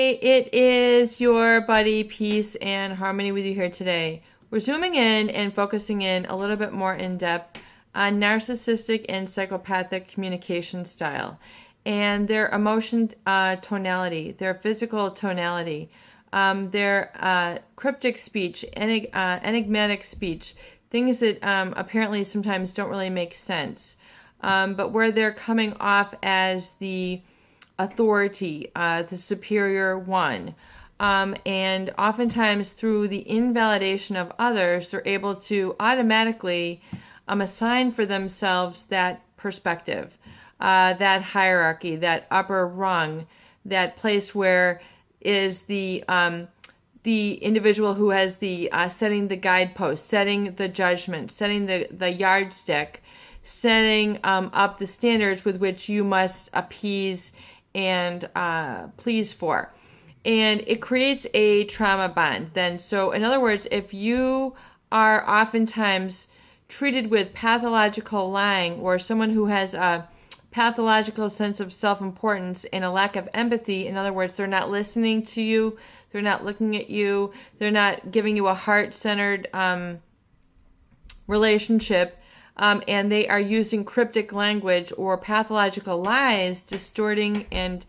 Hey, it is your buddy Peace and Harmony with you here today. We're zooming in and focusing in a little bit more in depth on narcissistic and psychopathic communication style and their emotion tonality, their physical tonality, their cryptic speech, enigmatic speech, things that apparently sometimes don't really make sense, but where they're coming off as the authority, the superior one. And oftentimes through the invalidation of others, they're able to automatically assign for themselves that perspective, that hierarchy, that upper rung, that place where is the individual who has the setting the guidepost, setting the judgment, setting the yardstick, setting up the standards with which you must appease and please for. And it creates a trauma bond then. So in other words, if you are oftentimes treated with pathological lying, or someone who has a pathological sense of self-importance and a lack of empathy, in other words, they're not listening to you, they're not looking at you, they're not giving you a heart-centered relationship, and they are using cryptic language or pathological lies, distorting and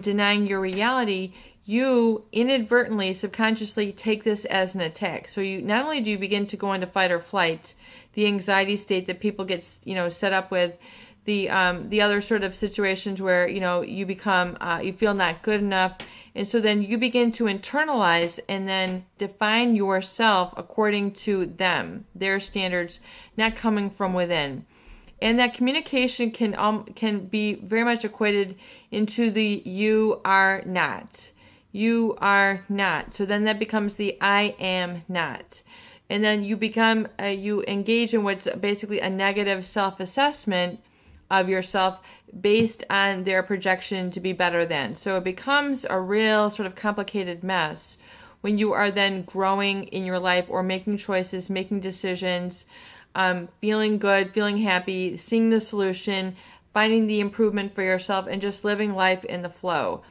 denying your reality, you inadvertently, subconsciously take this as an attack. So you not only do you begin to go into fight or flight, the anxiety state that people get, set up with, the other sort of situations where, you become, you feel not good enough. And so then you begin to internalize and then define yourself according to them, their standards, not coming from within. And that communication can be very much equated into the you are not. You are not. So then that becomes the I am not. And then you become, you engage in what's basically a negative self-assessment of yourself based on their projection to be better than. So it becomes a real sort of complicated mess when you are then growing in your life or making choices, making decisions, feeling good, feeling happy, seeing the solution, finding the improvement for yourself, and just living life in the flow.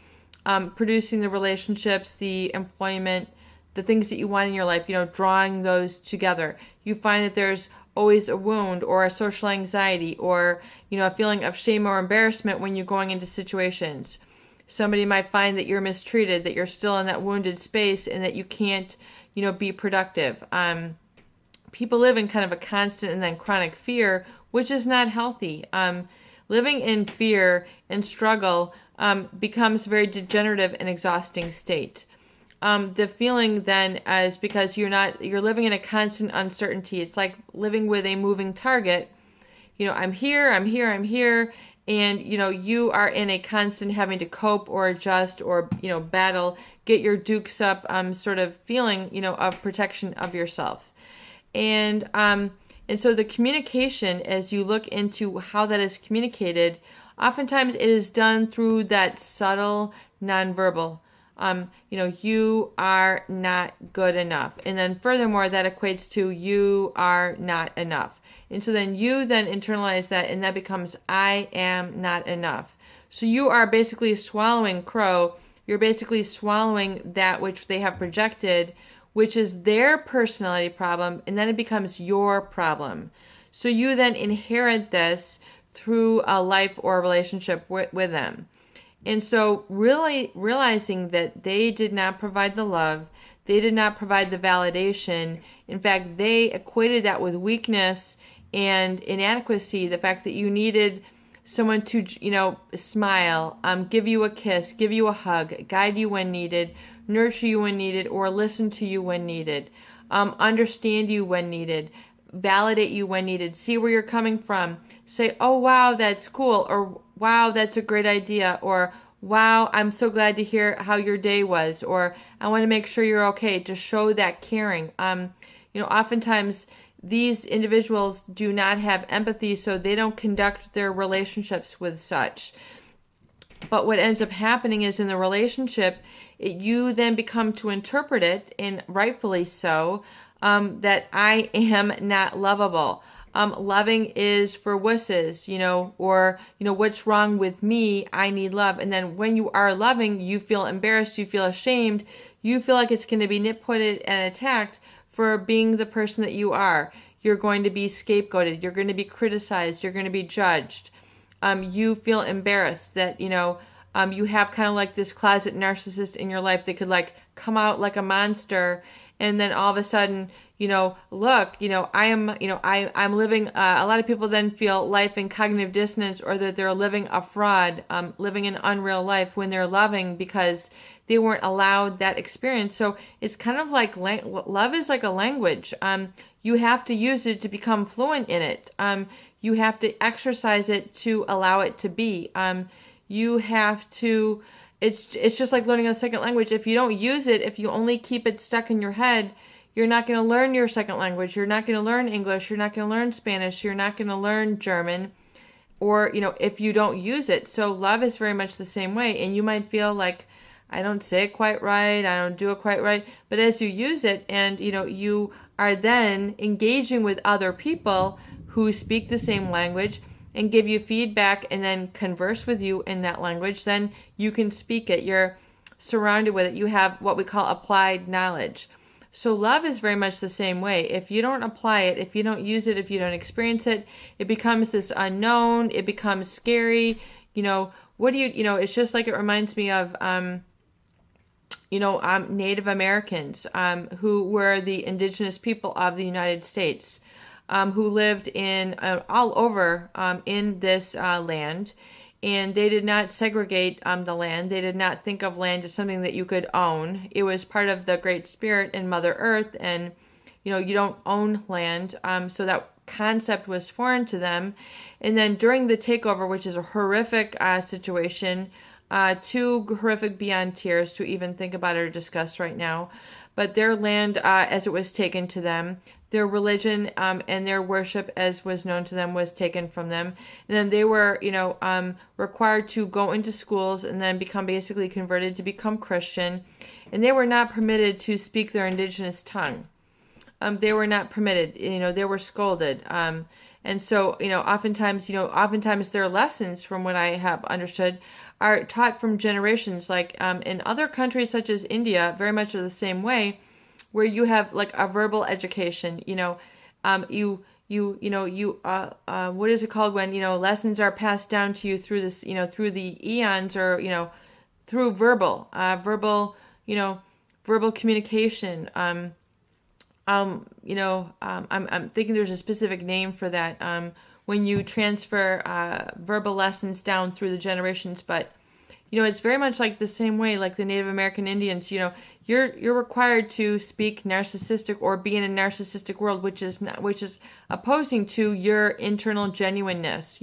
Producing the relationships, the employment, the things that you want in your life, drawing those together. You find that there's always a wound or a social anxiety or, a feeling of shame or embarrassment when you're going into situations. Somebody might find that you're mistreated, that you're still in that wounded space, and that you can't, be productive. People live in kind of a constant and then chronic fear, which is not healthy. Living in fear and struggle becomes a very degenerative and exhausting state. The feeling then is because you're living in a constant uncertainty. It's like living with a moving target. I'm here, and, you are in a constant having to cope or adjust or, battle, get your dukes up, sort of feeling, of protection of yourself. And so the communication, as you look into how that is communicated, oftentimes it is done through that subtle nonverbal. You are not good enough. And then furthermore, that equates to you are not enough. And so then you then internalize that, and that becomes I am not enough. So you are basically swallowing crow. You're basically swallowing that which they have projected, which is their personality problem, and then it becomes your problem. So you then inherit this through a life or a relationship with them. And so really realizing that they did not provide the love, they did not provide the validation. In fact, they equated that with weakness and inadequacy, the fact that you needed someone to, smile, give you a kiss, give you a hug, guide you when needed, nurture you when needed, or listen to you when needed, understand you when needed, validate you when needed, see where you're coming from, say, oh, wow, that's cool, or wow, that's a great idea, or wow, I'm so glad to hear how your day was, or I want to make sure you're okay, to show that caring. Oftentimes these individuals do not have empathy, so they don't conduct their relationships with such. But what ends up happening is in the relationship, you then become to interpret it, and rightfully so, that I am not lovable. Loving is for wusses, or, what's wrong with me? I need love. And then when you are loving, you feel embarrassed, you feel ashamed, you feel like it's going to be nitpicketed and attacked for being the person that you are. You're going to be scapegoated. You're going to be criticized. You're going to be judged. You feel embarrassed that, you have kind of like this closet narcissist in your life that could like come out like a monster. And then all of a sudden, look, I'm living, a lot of people then feel life in cognitive dissonance, or that they're living a fraud, living an unreal life when they're loving because they weren't allowed that experience. So it's kind of like love is like a language. You have to use it to become fluent in it. You have to exercise it to allow it to be. You have to, it's just like learning a second language. If you don't use it, if you only keep it stuck in your head, you're not going to learn your second language. You're not going to learn English. You're not going to learn Spanish. You're not going to learn German, or, if you don't use it. So love is very much the same way. And you might feel like, I don't say it quite right, I don't do it quite right. But as you use it and, you are then engaging with other people who speak the same language and give you feedback and then converse with you in that language, then you can speak it. You're surrounded with it. You have what we call applied knowledge. So love is very much the same way. If you don't apply it, if you don't use it, if you don't experience it, it becomes this unknown, it becomes scary. What do it's just like, it reminds me of, Native Americans, who were the indigenous people of the United States, who lived in all over in this land, and they did not segregate the land. They did not think of land as something that you could own. It was part of the Great Spirit and Mother Earth, and you don't own land. So that concept was foreign to them. And then during the takeover, which is a horrific situation, too horrific beyond tears to even think about or discuss right now. But their land, as it was taken to them, their religion and their worship, as was known to them, was taken from them. And then they were, required to go into schools and then become basically converted to become Christian. And they were not permitted to speak their indigenous tongue. They were not permitted. They were scolded. And so, oftentimes their lessons, from what I have understood, are taught from generations. Like in other countries such as India, very much the same way, where you have like a verbal education. What is it called when lessons are passed down to you through this, through the eons, or through verbal communication. I'm thinking there's a specific name for that, when you transfer verbal lessons down through the generations. But it's very much like the same way, like the Native American Indians. You're required to speak narcissistic or be in a narcissistic world, which is opposing to your internal genuineness.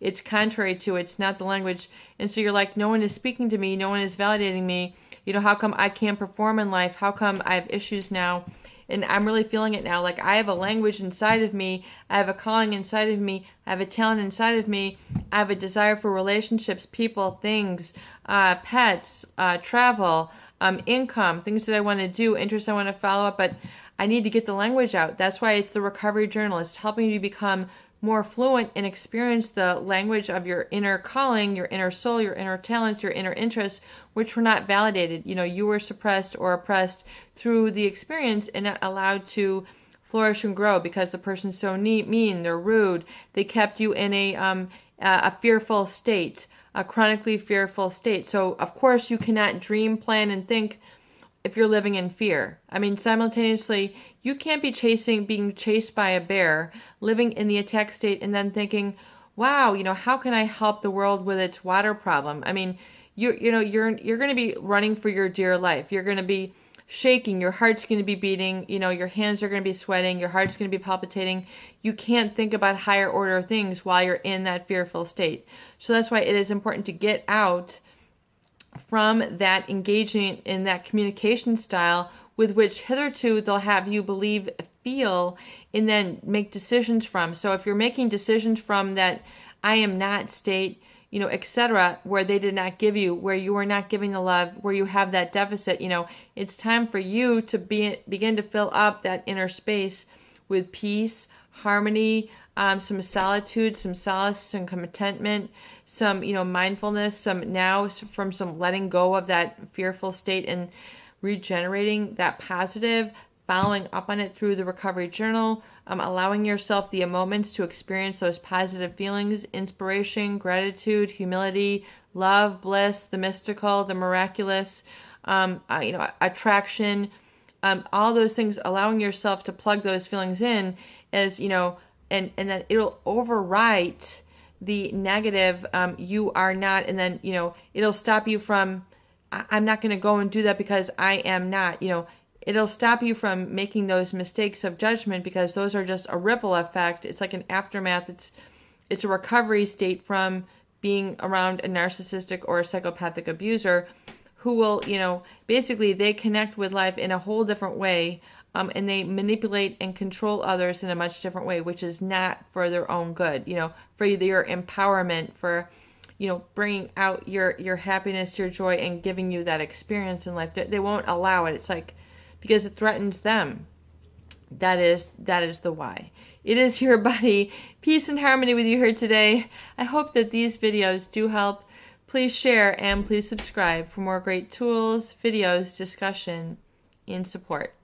It's contrary to, it's not the language. And so you're like, no one is speaking to me, no one is validating me. How come I can't perform in life? How come I have issues now? And I'm really feeling it now. Like, I have a language inside of me. I have a calling inside of me. I have a talent inside of me. I have a desire for relationships, people, things, pets, travel, income, things that I want to do, interests I want to follow up. But I need to get the language out. That's why it's the recovery journal. It's helping you become more fluent and experience the language of your inner calling, your inner soul, your inner talents, your inner interests, which were not validated. You were suppressed or oppressed through the experience and not allowed to flourish and grow because the person's so mean, they're rude. They kept you in a fearful state, a chronically fearful state. So of course you cannot dream, plan, and think if you're living in fear. I mean, simultaneously, you can't be being chased by a bear, living in the attack state, and then thinking, wow, how can I help the world with its water problem? I mean, you're going to be running for your dear life. You're going to be shaking. Your heart's going to be beating. Your hands are going to be sweating. Your heart's going to be palpitating. You can't think about higher order things while you're in that fearful state. So that's why it is important to get out from that engaging in that communication style with which hitherto they'll have you believe, feel, and then make decisions from. So if you're making decisions from that I am not state, etc., where they did not give you, where you are not giving the love, where you have that deficit, it's time for you to begin to fill up that inner space with peace, harmony, some solitude, some solace, some contentment, some, mindfulness, from some letting go of that fearful state and regenerating that positive, following up on it through the recovery journal, allowing yourself the moments to experience those positive feelings, inspiration, gratitude, humility, love, bliss, the mystical, the miraculous, attraction, all those things, allowing yourself to plug those feelings in as, and then it'll overwrite the negative, you are not, and then, it'll stop you from, I'm not going to go and do that because I am not, it'll stop you from making those mistakes of judgment, because those are just a ripple effect. It's like an aftermath. It's a recovery state from being around a narcissistic or a psychopathic abuser who will, basically they connect with life in a whole different way, and they manipulate and control others in a much different way, which is not for their own good, for your empowerment, for, bringing out your happiness, your joy, and giving you that experience in life. They won't allow it. It's like, because it threatens them. That is the why. It is your buddy. Peace and harmony with you here today. I hope that these videos do help. Please share and please subscribe for more great tools, videos, discussion, and support.